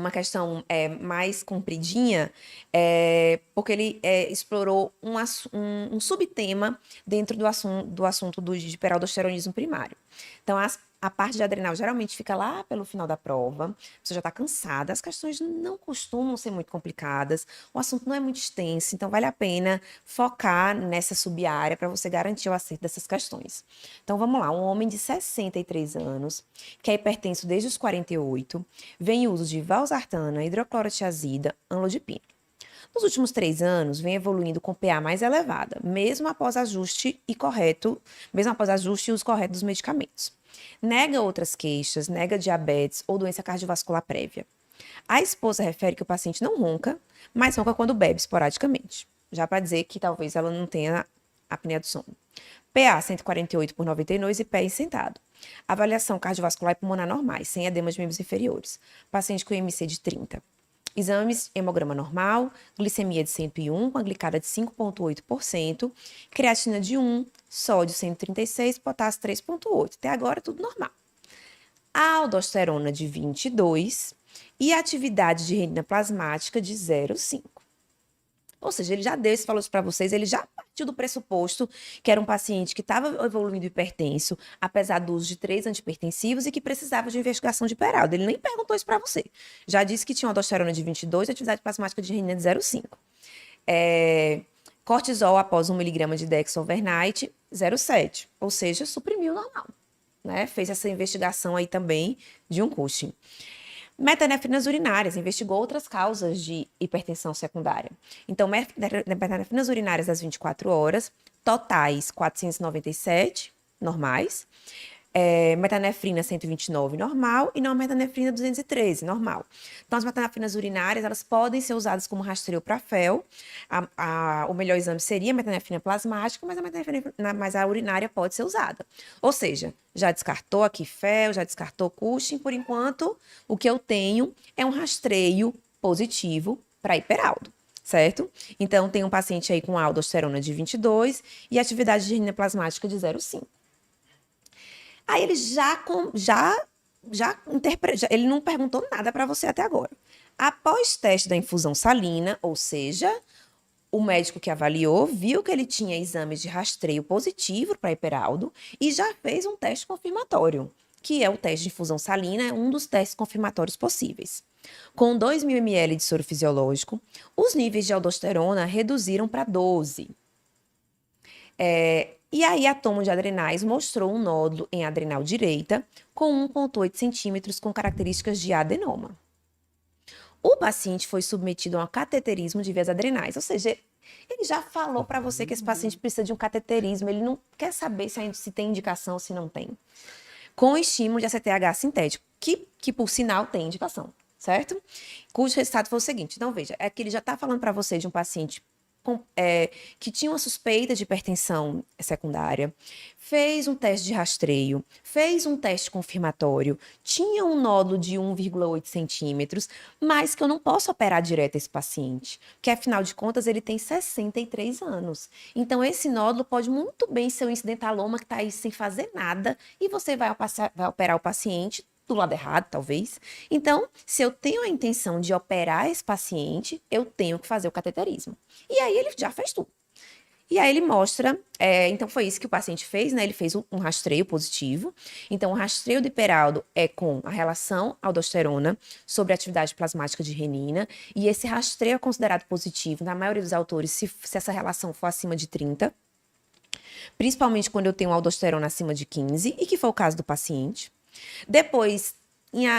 uma questão mais compridinha, porque ele explorou um subtema dentro do assunto do hiperaldosteronismo primário. Então, a parte de adrenal geralmente fica lá pelo final da prova, você já está cansada, as questões não costumam ser muito complicadas, o assunto não é muito extenso, então vale a pena focar nessa sub-área para você garantir o acerto dessas questões. Então vamos lá, um homem de 63 anos, que é hipertenso desde os 48, vem uso de valsartana, hidroclorotiazida, amlodipina. Nos últimos 3 anos, vem evoluindo com PA mais elevada, mesmo após ajuste e uso correto dos medicamentos. Nega outras queixas, nega diabetes ou doença cardiovascular prévia. A esposa refere que o paciente não ronca, mas ronca quando bebe esporadicamente. Já para dizer que talvez ela não tenha apneia do sono. PA 148 por 92 e pé sentado. Avaliação cardiovascular e pulmonar normais, sem edema de membros inferiores. Paciente com IMC de 30. Exames, hemograma normal, glicemia de 101, com a glicada de 5,8%, creatina de 1, sódio 136, potássio 3,8. Até agora tudo normal. A aldosterona de 22 e a atividade de renina plasmática de 0,5. Ou seja, ele já deu esse valor para vocês, ele já partiu do pressuposto que era um paciente que estava evoluindo hipertenso, apesar do uso de 3 antihipertensivos e que precisava de investigação de hiperaldo. Ele nem perguntou isso para você. Já disse que tinha uma aldosterona de 22 e atividade plasmática de renina de 0,5. Cortisol após 1 mg de Dex overnight, 0,7. Ou seja, suprimiu normal. Né? Fez essa investigação aí também de um Cushing. Metanefrinas urinárias, investigou outras causas de hipertensão secundária. Então, metanefrinas urinárias das 24 horas, totais 497, normais. Metanefrina 129, normal. E não metanefrina 213, normal. Então, as metanefrinas urinárias, elas podem ser usadas como rastreio para FeL. O melhor exame seria a metanefrina plasmática, mas a urinária pode ser usada. Ou seja, já descartou aqui FeL, já descartou Cushing. Por enquanto, o que eu tenho é um rastreio positivo para hiperaldo. Certo? Então, tem um paciente aí com aldosterona de 22 e atividade de renina plasmática de 0,5. Aí ele ele não perguntou nada para você até agora. Após teste da infusão salina, ou seja, o médico que avaliou viu que ele tinha exames de rastreio positivo para hiperaldo e já fez um teste confirmatório, que é o teste de infusão salina, é um dos testes confirmatórios possíveis. Com 2.000 ml de soro fisiológico, os níveis de aldosterona reduziram para 12. E aí, a tomo de adrenais mostrou um nódulo em adrenal direita com 1,8 centímetros com características de adenoma. O paciente foi submetido a um cateterismo de vias adrenais, ou seja, ele já falou para você que esse paciente precisa de um cateterismo, ele não quer saber se tem indicação ou se não tem. Com estímulo de ACTH sintético, que por sinal tem indicação, certo? Cujo resultado foi o seguinte, então veja, é que ele já está falando para você de um paciente que tinha uma suspeita de hipertensão secundária, fez um teste de rastreio, fez um teste confirmatório, tinha um nódulo de 1,8 centímetros, mas que eu não posso operar direto esse paciente, porque afinal de contas ele tem 63 anos. Então esse nódulo pode muito bem ser um incidentaloma que está aí sem fazer nada e você vai operar o paciente do lado errado, talvez. Então, se eu tenho a intenção de operar esse paciente, eu tenho que fazer o cateterismo. E aí ele já fez tudo. E aí ele mostra, então foi isso que o paciente fez, né? Ele fez um rastreio positivo. Então, o rastreio do hiperaldo é com a relação aldosterona sobre a atividade plasmática de renina. E esse rastreio é considerado positivo, na maioria dos autores, se essa relação for acima de 30. Principalmente quando eu tenho aldosterona acima de 15, e que foi o caso do paciente. Depois,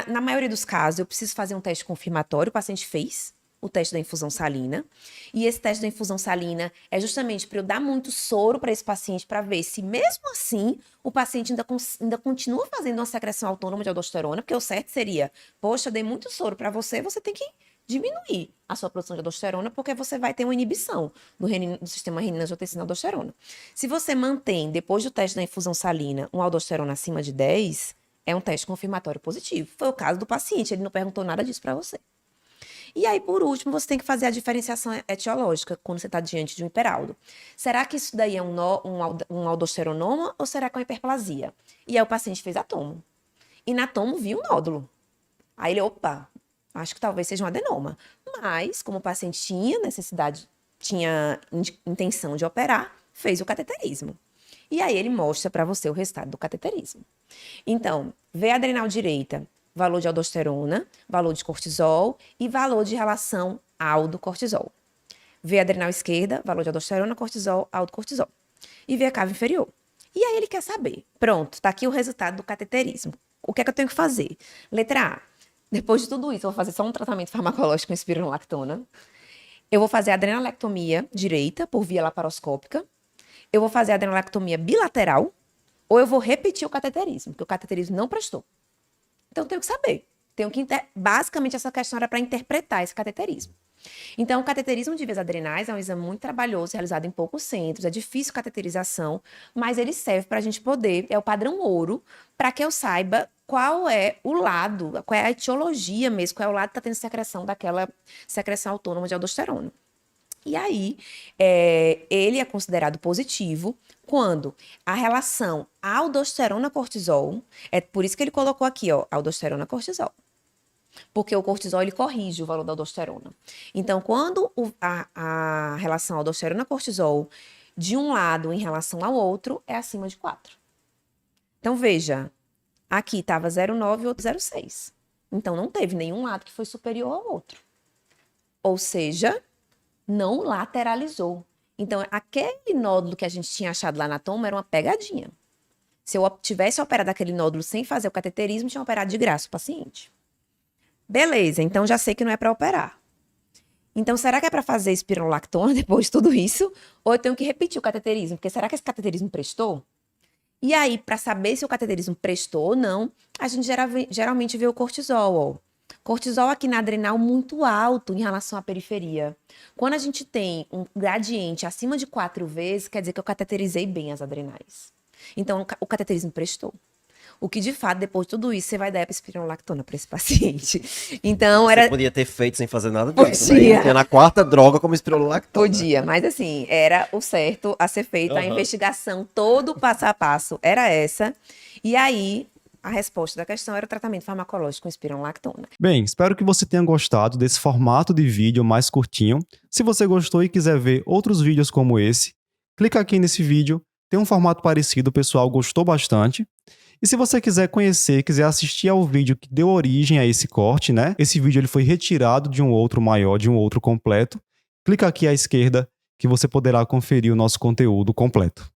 na maioria dos casos, eu preciso fazer um teste confirmatório, o paciente fez o teste da infusão salina, e esse teste da infusão salina é justamente para eu dar muito soro para esse paciente, para ver se mesmo assim o paciente ainda continua fazendo uma secreção autônoma de aldosterona, porque o certo seria, poxa, dei muito soro para você, você tem que diminuir a sua produção de aldosterona, porque você vai ter uma inibição do sistema renina-angiotensina-aldosterona. Se você mantém, depois do teste da infusão salina, uma aldosterona acima de 10, é um teste confirmatório positivo. Foi o caso do paciente, ele não perguntou nada disso para você. E aí, por último, você tem que fazer a diferenciação etiológica quando você está diante de um hiperaldo. Será que isso daí é um aldosteronoma ou será que é uma hiperplasia? E aí o paciente fez a tomo. E na tomo viu um nódulo. Aí ele, opa, Acho que talvez seja um adenoma. Mas, como o paciente tinha intenção de operar, fez o cateterismo. E aí ele mostra para você o resultado do cateterismo. Então, veia adrenal direita, valor de aldosterona, valor de cortisol e valor de relação aldo-cortisol. Veia adrenal esquerda, valor de aldosterona, cortisol, aldo-cortisol. E veia cava inferior. E aí ele quer saber, pronto, tá aqui o resultado do cateterismo. O que é que eu tenho que fazer? Letra A. Depois de tudo isso, eu vou fazer só um tratamento farmacológico com espironolactona. Eu vou fazer a adrenalectomia direita por via laparoscópica. Eu vou fazer a adrenalectomia bilateral. Ou eu vou repetir o cateterismo, porque o cateterismo não prestou. Então, eu tenho que saber. Basicamente, essa questão era para interpretar esse cateterismo. Então, o cateterismo de vias adrenais é um exame muito trabalhoso, realizado em poucos centros, é difícil cateterização, mas ele serve para a gente poder, é o padrão ouro, para que eu saiba qual é o lado, qual é a etiologia mesmo, qual é o lado que está tendo secreção daquela secreção autônoma de aldosterona. E aí, ele é considerado positivo quando a relação aldosterona-cortisol, é por isso que ele colocou aqui, ó, aldosterona-cortisol. Porque o cortisol, ele corrige o valor da aldosterona. Então, quando a relação aldosterona-cortisol de um lado em relação ao outro é acima de 4. Então, veja, aqui estava 0,9 e outro 0,6. Então, não teve nenhum lado que foi superior ao outro. Ou seja, não lateralizou. Então, aquele nódulo que a gente tinha achado lá na toma era uma pegadinha. Se eu tivesse operado aquele nódulo sem fazer o cateterismo, tinha operado de graça o paciente. Beleza, então já sei que não é para operar. Então, será que é para fazer espironolactona depois de tudo isso? Ou eu tenho que repetir o cateterismo? Porque será que esse cateterismo prestou? E aí, para saber se o cateterismo prestou ou não, a gente geralmente vê o cortisol, ó. Cortisol aqui na adrenal muito alto em relação à periferia. Quando a gente tem um gradiente acima de 4 vezes, quer dizer que eu cateterizei bem as adrenais. Então, o cateterismo prestou. O que, de fato, depois de tudo isso, você vai dar espironolactona para esse paciente. Então, Você podia ter feito sem fazer nada disso, né? Tinha na quarta droga como espironolactona. Podia, mas assim, era o certo a ser feito. A investigação, todo o passo a passo era essa. E aí, a resposta da questão era o tratamento farmacológico com espironolactona. Bem, espero que você tenha gostado desse formato de vídeo mais curtinho. Se você gostou e quiser ver outros vídeos como esse, clica aqui nesse vídeo. Tem um formato parecido, o pessoal gostou bastante. E se você quiser conhecer, quiser assistir ao vídeo que deu origem a esse corte, né? Esse vídeo ele foi retirado de um outro maior, de um outro completo. Clica aqui à esquerda que você poderá conferir o nosso conteúdo completo.